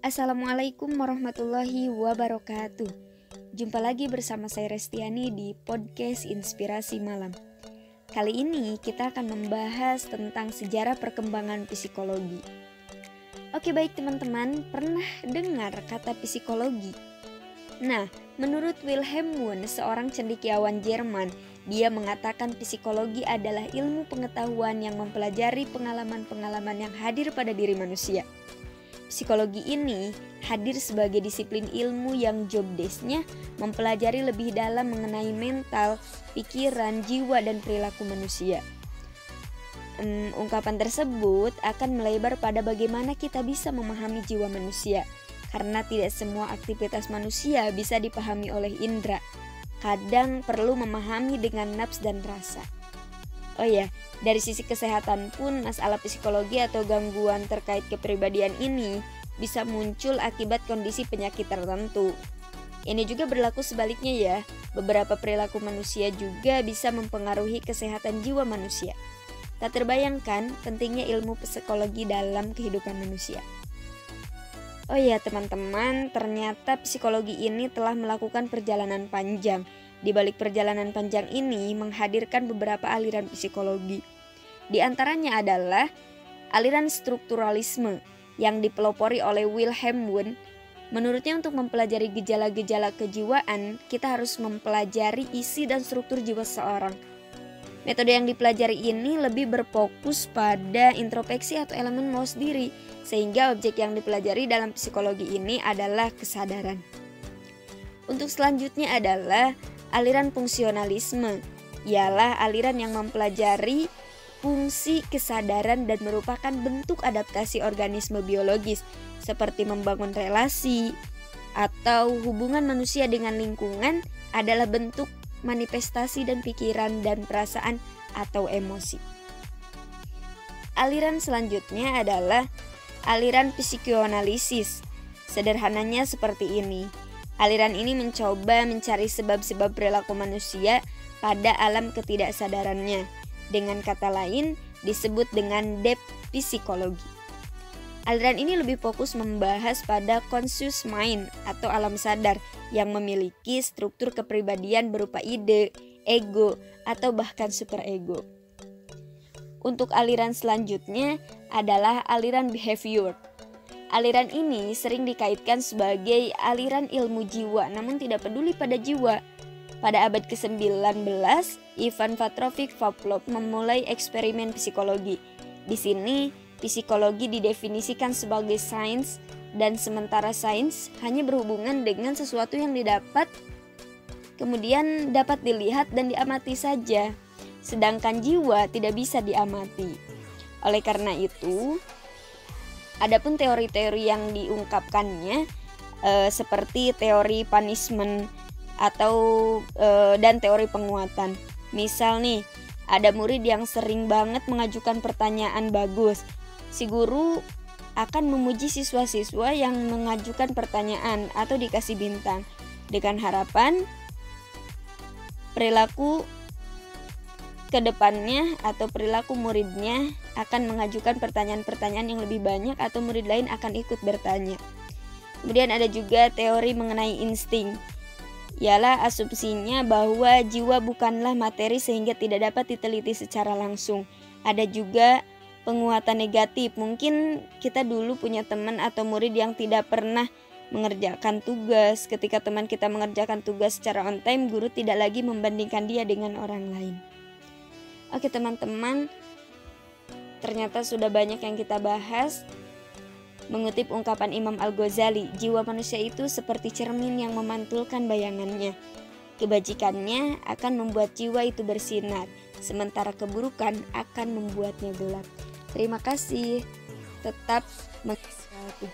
Assalamualaikum warahmatullahi wabarakatuh. Jumpa lagi bersama saya Restiani di podcast Inspirasi Malam. Kali ini kita akan membahas tentang sejarah perkembangan psikologi. Oke, baik teman-teman, pernah dengar kata psikologi? Nah, menurut Wilhelm Wundt, seorang cendekiawan Jerman, dia mengatakan psikologi adalah ilmu pengetahuan yang mempelajari pengalaman-pengalaman yang hadir pada diri manusia. Psikologi ini hadir sebagai disiplin ilmu yang job desk-nya mempelajari lebih dalam mengenai mental, pikiran, jiwa, dan perilaku manusia. Ungkapan tersebut akan melebar pada bagaimana kita bisa memahami jiwa manusia, karena tidak semua aktivitas manusia bisa dipahami oleh indera. Kadang perlu memahami dengan nafs dan rasa. Oh ya, dari sisi kesehatan pun masalah psikologi atau gangguan terkait kepribadian ini bisa muncul akibat kondisi penyakit tertentu. Ini juga berlaku sebaliknya ya, beberapa perilaku manusia juga bisa mempengaruhi kesehatan jiwa manusia. Tak terbayangkan pentingnya ilmu psikologi dalam kehidupan manusia. Oh ya teman-teman, ternyata psikologi ini telah melakukan perjalanan panjang. Di balik perjalanan panjang ini menghadirkan beberapa aliran psikologi. Di antaranya adalah aliran strukturalisme yang dipelopori oleh Wilhelm Wundt. Menurutnya untuk mempelajari gejala-gejala kejiwaan, kita harus mempelajari isi dan struktur jiwa seseorang. Metode yang dipelajari ini lebih berfokus pada introspeksi atau elemen mau sendiri, sehingga objek yang dipelajari dalam psikologi ini adalah kesadaran. Untuk selanjutnya adalah aliran fungsionalisme, ialah aliran yang mempelajari fungsi kesadaran dan merupakan bentuk adaptasi organisme biologis seperti membangun relasi atau hubungan manusia dengan lingkungan adalah bentuk manifestasi dan pikiran dan perasaan atau emosi. Aliran selanjutnya adalah aliran psikoanalisis. Sederhananya seperti ini. Aliran ini mencoba mencari sebab-sebab perilaku manusia pada alam ketidaksadarannya. Dengan kata lain, disebut dengan depth psikologi. Aliran ini lebih fokus membahas pada conscious mind atau alam sadar yang memiliki struktur kepribadian berupa ide, ego, atau bahkan superego. Untuk aliran selanjutnya adalah aliran behavior. Aliran ini sering dikaitkan sebagai aliran ilmu jiwa, namun tidak peduli pada jiwa. Pada abad ke-19, Ivan Petrovich Pavlov memulai eksperimen psikologi. Di sini, psikologi didefinisikan sebagai sains, dan sementara sains hanya berhubungan dengan sesuatu yang didapat, kemudian dapat dilihat dan diamati saja, sedangkan jiwa tidak bisa diamati. Oleh karena itu, adapun teori-teori yang diungkapkannya seperti teori punishment atau dan teori penguatan. Misal nih, ada murid yang sering banget mengajukan pertanyaan bagus. Si guru akan memuji siswa-siswa yang mengajukan pertanyaan atau dikasih bintang dengan harapan perilaku kedepannya atau perilaku muridnya akan mengajukan pertanyaan-pertanyaan yang lebih banyak atau murid lain akan ikut bertanya. Kemudian ada juga teori mengenai insting, ialah asumsinya bahwa jiwa bukanlah materi sehingga tidak dapat diteliti secara langsung. Ada juga penguatan negatif, mungkin kita dulu punya teman atau murid yang tidak pernah mengerjakan tugas. Ketika teman kita mengerjakan tugas secara on time, guru tidak lagi membandingkan dia dengan orang lain. Oke teman-teman, ternyata sudah banyak yang kita bahas. Mengutip ungkapan Imam Al-Ghazali, jiwa manusia itu seperti cermin yang memantulkan bayangannya. Kebajikannya akan membuat jiwa itu bersinar, sementara keburukan akan membuatnya gelap. Terima kasih, tetap mengikuti.